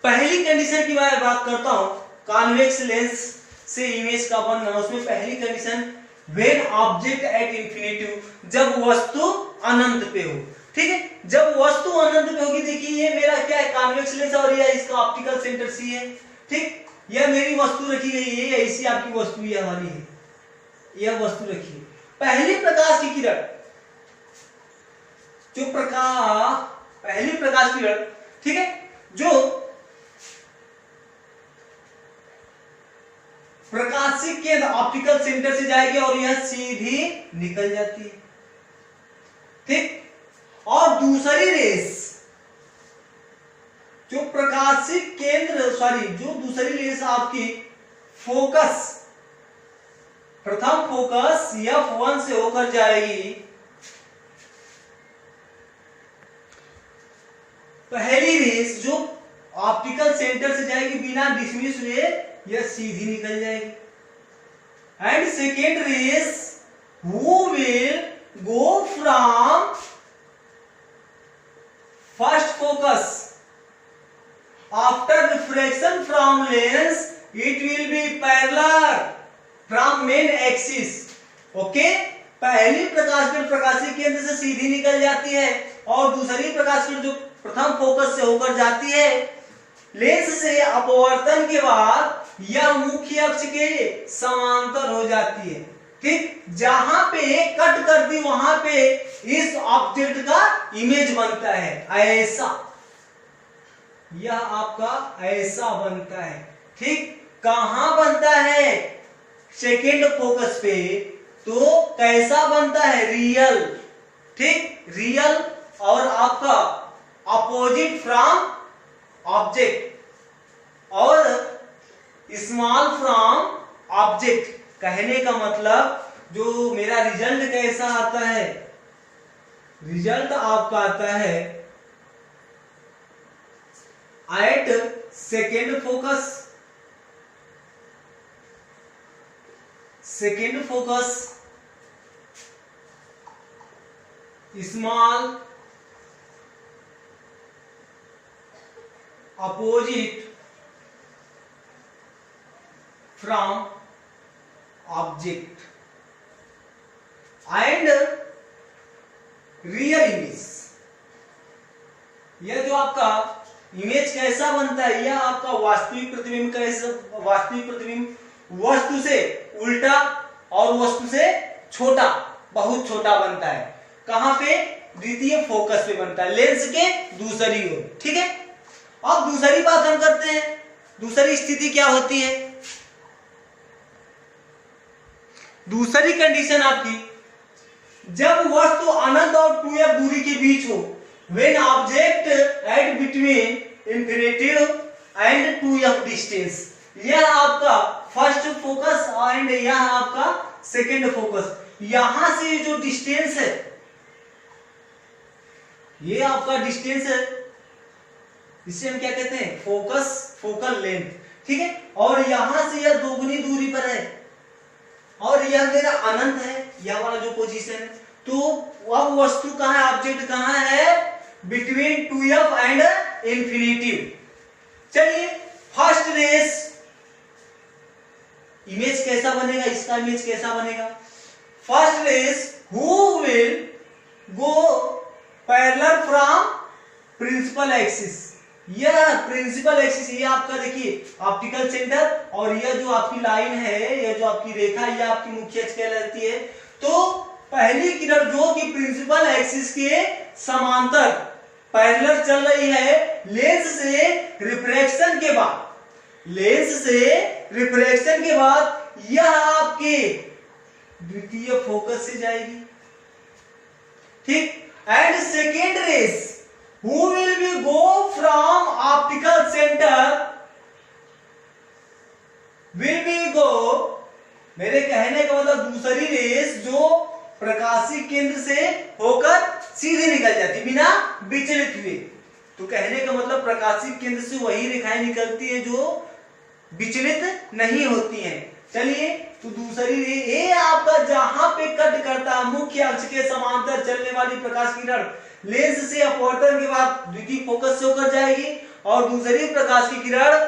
S1: पहली कंडीशन की मैं बात करता हूं, कॉन्वेक्स लेंस से इमेज का बनना। उसमें पहली condition, when object at infinity, जब वस्तु अनंत पे हो, ठीक है। जब वस्तु अनंत पे होगी, देखिए ये मेरा क्या है? कॉन्वेक्स लेंस, और यह इसका ऑप्टिकल सेंटर सी है, ठीक। यह मेरी वस्तु रखी गई है, ऐसी आपकी वस्तु यह वाली है, यह वस्तु रखी है। पहली प्रकाश की किरण, जो पहली प्रकाश की किरण, ठीक है, जो प्रकाशिक केंद्र ऑप्टिकल सेंटर से जाएगी और यह सीधी निकल जाती है, ठीक। और दूसरी रेस, जो प्रकाशिक केंद्र जो दूसरी रेस आपकी फोकस, प्रथम फोकस F1 से होकर जाएगी। पहली रेस जो ऑप्टिकल सेंटर से जाएगी बिना डिसमिस हुए, यह सीधी निकल जाएगी। And second rays who will go from first focus after refraction from lens, it will be parallel from main axis. Okay, पहली प्रकाश किरण प्रकाशीय केंद्र से सीधी निकल जाती है और दूसरी प्रकाश किरण जो प्रथम फोकस से होकर जाती है लेंस से अपवर्तन के बाद यह मुख्य अक्ष के समांतर हो जाती है। ठीक, जहां पे कट कर दी वहां पे इस ऑब्जेक्ट का इमेज बनता है ऐसा, यह आपका ऐसा बनता है। ठीक, कहां बनता है? सेकेंड फोकस पे। तो कैसा बनता है? रियल। ठीक, रियल और आपका अपोजिट फ्रॉम ऑब्जेक्ट और स्मॉल फ्रॉम ऑब्जेक्ट। कहने का मतलब जो मेरा रिजल्ट कैसा आता है, रिजल्ट आपका आता है at second focus, second focus small opposite from object and real image. यह जो आपका इमेज कैसा बनता है, यह आपका वास्तविक प्रतिबिंब कैसा, वास्तविक प्रतिबिंब वस्तु से उल्टा और वस्तु से छोटा, बहुत छोटा बनता है। कहां पे? द्वितीय फोकस पे बनता है, लेंस के दूसरी ओर। ठीक है, अब दूसरी बात हम करते हैं। दूसरी स्थिति क्या होती है? दूसरी कंडीशन आपकी, जब वस्तु अनंत और 2f दूरी के बीच हो, when object at between infinity and 2f distance. यह आपका फर्स्ट फोकस एंड यह आपका सेकेंड फोकस। यहां से जो डिस्टेंस है, ये आपका डिस्टेंस है, इसे हम क्या कहते हैं? Focus, focal length. ठीक है, और यहां से यह दोगुनी दूरी पर है और यह मेरा अनंत है, यह वाला जो पोजीशन है। तो अब वस्तु कहां है, ऑब्जेक्ट कहां है? Between 2f and infinity. चलिए, फर्स्ट रेस इमेज कैसा बनेगा, इसका इमेज कैसा बनेगा? First rays who will go parallel from principal axis. यह प्रिंसिपल एक्सिस, ये आपका देखिए ऑप्टिकल सेंटर और यह जो आपकी लाइन है, यह जो आपकी रेखा, यह आपकी मुख्य अक्ष कहलाती है। तो पहली किरण जो कि प्रिंसिपल एक्सिस के समांतर पैरेलल चल रही है, लेंस से रिफ्रैक्शन के बाद, लेंस से रिफ्रैक्शन के बाद यह आपके द्वितीय फोकस से जाएगी। ठीक, and second rays who will be go from optical centre will be go, मेरे कहने का मतलब दूसरी रेस जो प्रकाशीय केंद्र से होकर सीधे निकल जाती बिना विचलित हुए। तो कहने का मतलब प्रकाशीय केंद्र से वही रेखाएं निकलती है जो विचलित नहीं होती हैं। चलिए, तो दूसरी ये आपका जहां पे कट करता है मुख्य अक्ष के समांतर चलने वाली प्रकाश किरण लेंस से अपवर्तन के बाद द्वितीय फोकस से होकर जाएगी और दूसरी प्रकाश की किरण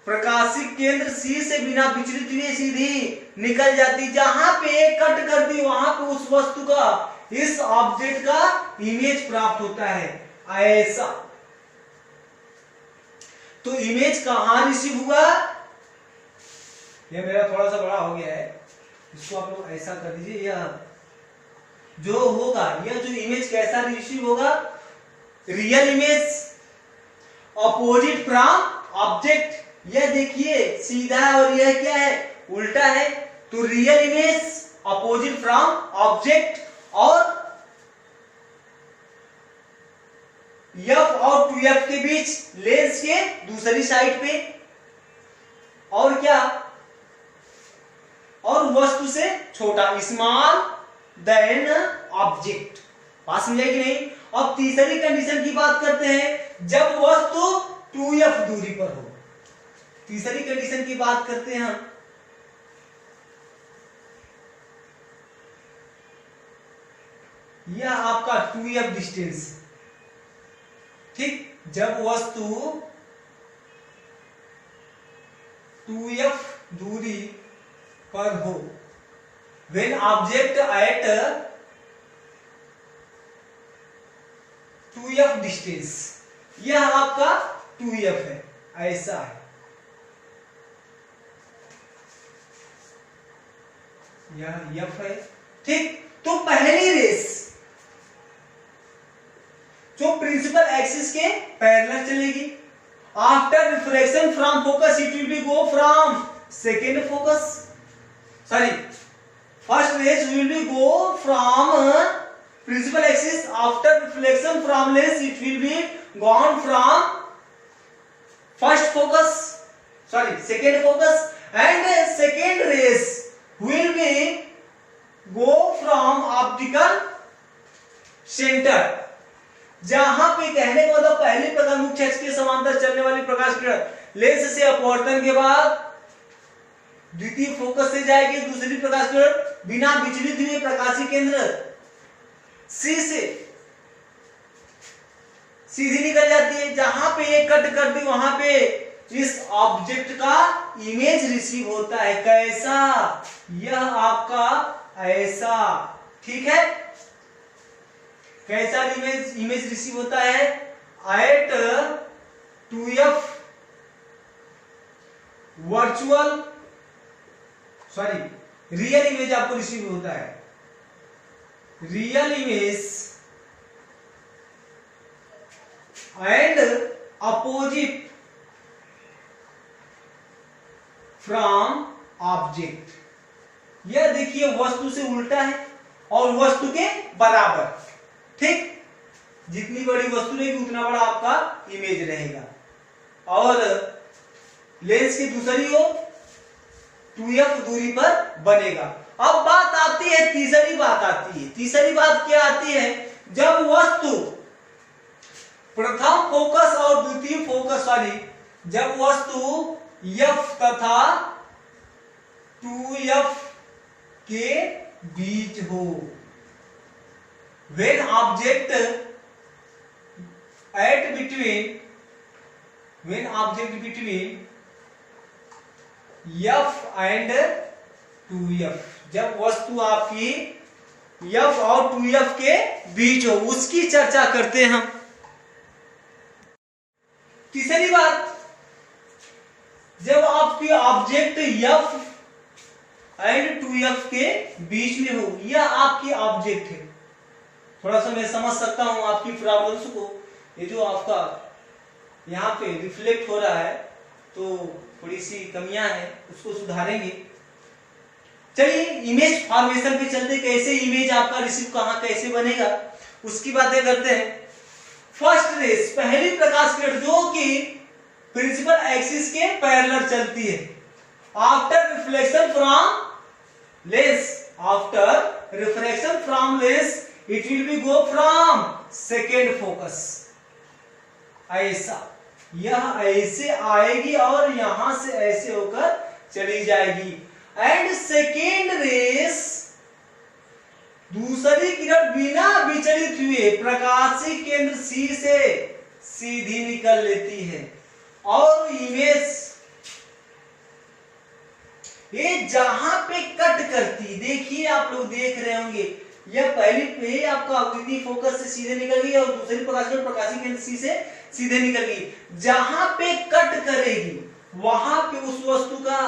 S1: प्रकाशीय केंद्र C से बिना विचलित हुए सीधी निकल जाती। जहां पे कट कर दी वहां पे उस वस्तु का, इस ऑब्जेक्ट का इमेज प्राप्त होता है ऐसा। तो इमेज कहां रिसीव हुआ? यह मेरा थोड़ा सा बड़ा हो गया है, इसको आप लोग ऐसा कर दीजिए। यह जो होगा, यह जो इमेज कैसा रिसीव होगा? Real image opposite from object. यह देखिए सीधा है और यह क्या है? उल्टा है। तो real image opposite from object और F और 2F के बीच लेंस के दूसरी साइड पे, और क्या? और वस्तु से छोटा, स्मॉल देन ऑब्जेक्ट। बात समझे कि नहीं? अब तीसरी कंडीशन की बात करते हैं, जब वस्तु 2f दूरी पर हो। तीसरी कंडीशन की बात करते हैं हम। यह आपका 2f डिस्टेंस, ठीक, जब वस्तु 2f दूरी पर हो, when object at 2f distance, यह आपका 2f है, ऐसा है, यह f है, ठीक। तो पहली रेस जो प्रिंसिपल एक्सिस के पैरेलल चलेगी, after reflection from focus it will be go from second focus, sorry first rays will be go from principal axis, after reflection from lens it will be gone from first focus, sorry second focus, and second rays will be go from optical centre, जहां पे कहने का मतलब पहले प्रकाश मुख्य अक्ष के समांतर चलने वाली प्रकाश किरण लेंस से अपवर्तन के बाद द्वितीय फोकस से जाएगी, दूसरी प्रकाश किरण बिना विचलित हुए प्रकाशीय केंद्र सी से सीधी निकल जाती है, जहां पे ये कट कर दी वहां पे इस ऑब्जेक्ट का इमेज रिसीव होता है, कैसा, यह आपका ऐसा, ठीक है, कैसा इमेज रिसीव होता है, at 2f virtual, sorry real image आपको रिसीव होता है, real image and opposite from object, यह देखिए वस्तु से उल्टा है और वस्तु के बराबर, ठीक, जितनी बड़ी वस्तु रहेगी उतना बड़ा आपका इमेज रहेगा, और लेंस की दूसरी ओर 2f दूरी पर बनेगा। अब बात आती है, तीसरी बात आती है, तीसरी बात क्या आती है, जब वस्तु प्रथम फोकस और द्वितीय फोकस वाली, जब वस्तु f तथा 2f के बीच हो, when object between f and 2f, जब वस्तु आपकी f और 2f के बीच हो, उसकी चर्चा करते हैं हम। तीसरी बात, जब आपकी ऑब्जेक्ट f एंड 2f के बीच में हो, यह आपकी ऑब्जेक्ट है, थोड़ा सा मैं समझ सकता हूं आपकी प्रॉब्लम्स को, ये जो आपका यहाँ पे रिफ्लेक्ट हो रहा है तो थोड़ी सी कमियां हैं, उसको सुधारेंगे। चलिए इमेज फॉर्मेशन पे चलते, कैसे इमेज आपका रिसीव कहां कैसे बनेगा उसकी बातें करते हैं। फर्स्ट रेस, पहली प्रकाश किरण जो कि प्रिंसिपल एक्सिस के पैरेलल चलती है, after reflection from lens, after reflection from lens it will be go from second focus, ऐसा, यह ऐसे आएगी और यहां से ऐसे होकर चली जाएगी, एंड सेकेंड रेस, दूसरी किरण बिना विचलित हुए प्रकाशीय केंद्र सी से सीधी निकल लेती है, और इमेज ये जहां पे कट करती, देखिए आप लोग देख रहे होंगे, यह पहली पे आपका द्वितीय फोकस से सीधे निकल गई और दूसरी प्रकाशीय केंद्र सी से सीधे निकल गई, जहां पे कट करेगी वहां पे उस वस्तु का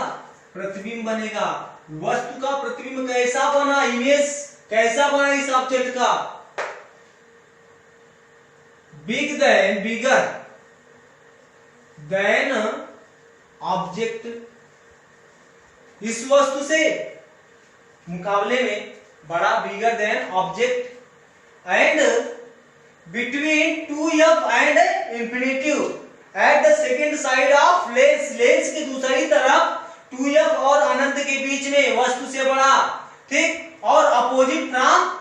S1: प्रतिबिंब बनेगा। वस्तु का प्रतिबिंब कैसा बना, इमेज कैसा बना इस ऑब्जेक्ट का, बिगर देन ऑब्जेक्ट, इस वस्तु से मुकाबले में बड़ा, bigger than object, and between 2f and infinitive at the second side of lens, lens की दूसरी तरफ 2f और अनंत के बीच में वस्तु से बड़ा, ठीक, और अपोजिट फ्रॉम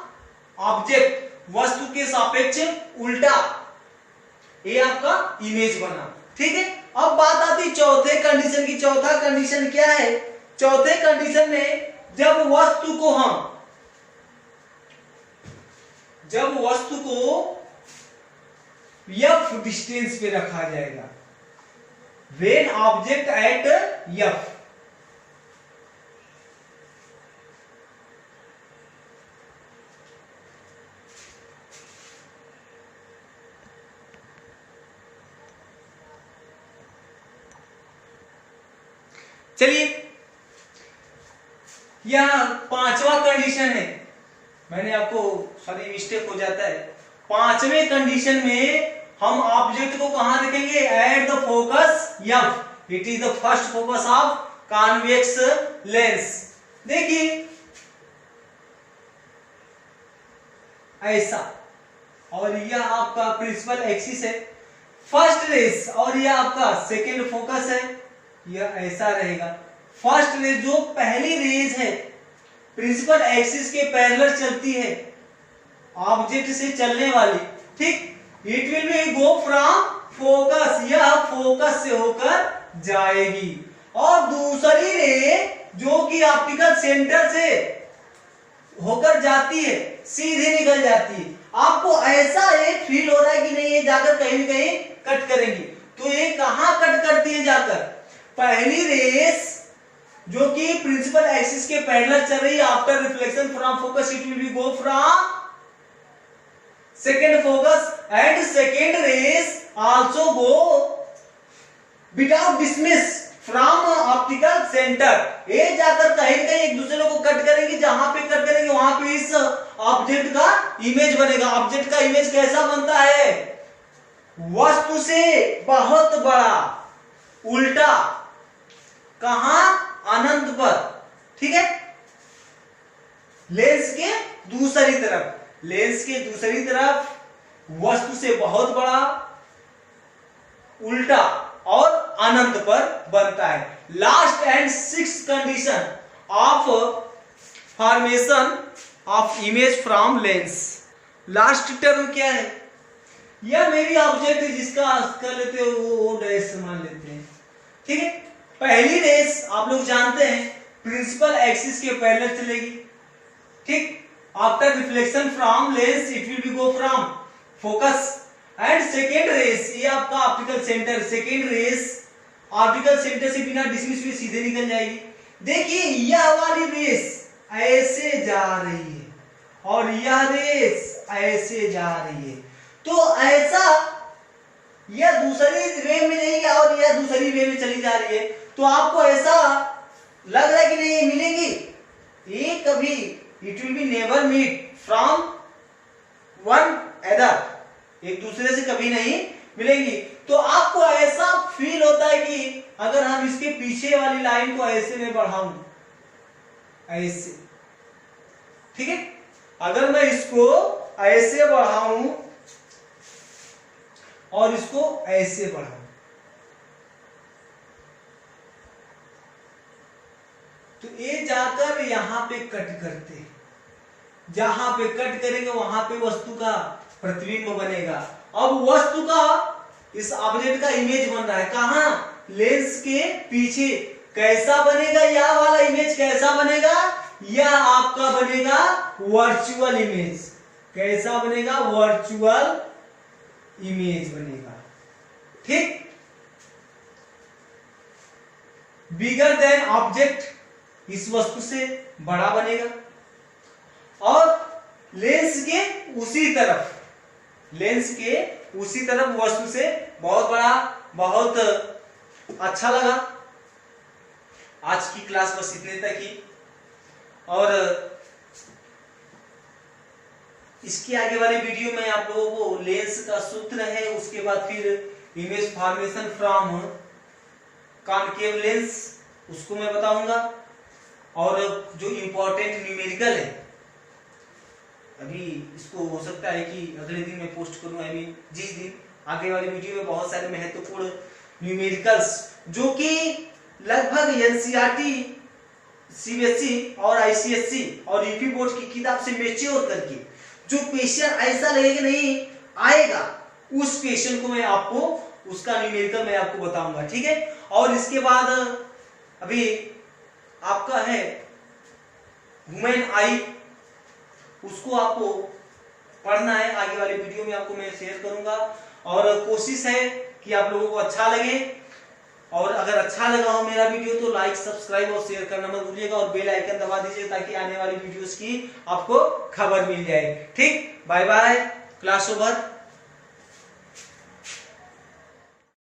S1: ऑब्जेक्ट, वस्तु के सापेक्ष उल्टा, ये आपका इमेज बना, ठीक है, अब बात आती चौथे कंडीशन की। चौथा कंडीशन क्या है? चौथे कंडीशन में जब वस्तु को F डिस्टेंस पे रखा जाएगा, when object at F, चलिए यह पांचवा कंडीशन है। मैंने आपको सॉरी मिस्टेक हो जाता है। पांचवें कंडीशन में हम ऑब्जेक्ट को कहां रखेंगे? At the focus F, it is the first focus of convex lens. देखिए ऐसा, और यह आपका प्रिंसिपल एक्सिस है, फर्स्ट रेस, और यह आपका सेकेंड फोकस है। यह ऐसा रहेगा। फर्स्ट रेज जो पहली रेज है प्रिंसिपल एक्सिस के पैरेलल चलती है, ऑब्जेक्ट से चलने वाली, ठीक, it will be go from focus, यह फोकस से होकर जाएगी। और दूसरी रे जो कि ऑप्टिकल सेंटर से होकर जाती है, सीधे निकल जाती है। आपको ऐसा एक फील हो रहा है कि नहीं ये जाकर कहीं न कहीं कट करेंगी, तो ये कहां कट करती है? जाकर पहली रेस जो कि प्रिंसिपल एक्सिस के पैरेलल चल रही है, after reflection from focus it will be go from second focus, and second rays also go without dismiss from optical centre. ये जाकर कहीं कहीं एक दूसरे को कट करेंगे, जहां पे कट करेंगे वहां पे इस ऑब्जेक्ट का इमेज बनेगा। ऑब्जेक्ट का इमेज कैसा बनता है? वस्तु से बहुत बड़ा, उल्टा, कहां? अनंत पर, ठीक है, लेंस के दूसरी तरफ, लेंस के दूसरी तरफ वस्तु से बहुत बड़ा, उल्टा और अनंत पर बनता है। Last and sixth condition of formation of image from lens. Last term क्या है? यह मेरी ऑब्जेक्ट है जिसका कर लेते हो वो डैश मान लेते हैं, ठीक है। पहली रेस आप लोग जानते हैं प्रिंसिपल एक्सिस के पैरेलल चलेगी, ठीक। After reflection from lens it will be go from focus, and second rays ये आपका optical centre, second rays optical centre से बिना डिसमिस हुए सीधे निकल जाएगी। देखिए यह वाली रेस ऐसे जा रही है और यह रेस ऐसे जा रही है, तो ऐसा यह दूसरी वे में नहीं है और यह दूसरी वे में चली जा रही है, तो आपको ऐसा लग रहा है कि नहीं ये मिलेंगी, ये कभी it will be never meet from one other, एक दूसरे से कभी नहीं मिलेंगी। तो आपको ऐसा फील होता है कि अगर हम इसके पीछे वाली लाइन को ऐसे में बढ़ाऊं, ऐसे, ठीक है, अगर मैं इसको ऐसे बढ़ाऊं और इसको ऐसे बढ़ाऊं, तो ये जाकर यहां पे कट करते हैं, जहां पे कट करेंगे वहां पे वस्तु का प्रतिबिंब बनेगा। अब वस्तु का इस ऑब्जेक्ट का इमेज बन रहा है कहां? लेंस के पीछे। कैसा बनेगा यह वाला इमेज? कैसा बनेगा? यह आपका बनेगा वर्चुअल इमेज। कैसा बनेगा? वर्चुअल इमेज बनेगा, ठीक। बिगर देन ऑब्जेक्ट, इस वस्तु से बड़ा बनेगा, और लेंस के उसी तरफ, लेंस के उसी तरफ वस्तु से बहुत बड़ा, बहुत अच्छा लगा। आज की क्लास बस इतने तक ही, और इसके आगे वाले वीडियो में आप लोगों को लेंस का सूत्र है, उसके बाद फिर image formation from concave lens उसको मैं बताऊंगा, और जो इंपॉर्टेंट न्यूमेरिकल है अभी इसको हो सकता है कि अगले दिन मैं पोस्ट करूं, अभी जिस दिन आगे वाले वीडियो में बहुत सारे महत्वपूर्ण न्यूमेरिकल्स जो कि लगभग एनसीईआरटी, सीबीएसई और आईसीएसई और यूपी बोर्ड की किताब से मैच्योर करके जो क्वेश्चन ऐसा लगेगा नहीं आएगा, उस क्वेश्चन को मैं आपको उसका न्यूमेरिकल मैं आपको बताऊंगा, ठीक है। और इसके बाद अभी आपका है ह्यूमन आई, उसको आपको पढ़ना है, आगे वाले वीडियो में आपको मैं शेयर करूंगा। और कोशिश है कि आप लोगों को अच्छा लगे, और अगर अच्छा लगा हो मेरा वीडियो तो लाइक, सब्सक्राइब और शेयर करना मत भूलिएगा, और बेल आइकन दबा दीजिए ताकि आने वाली वीडियोस की आपको खबर मिल जाए। ठीक, बाय बाय, क्लास ओवर।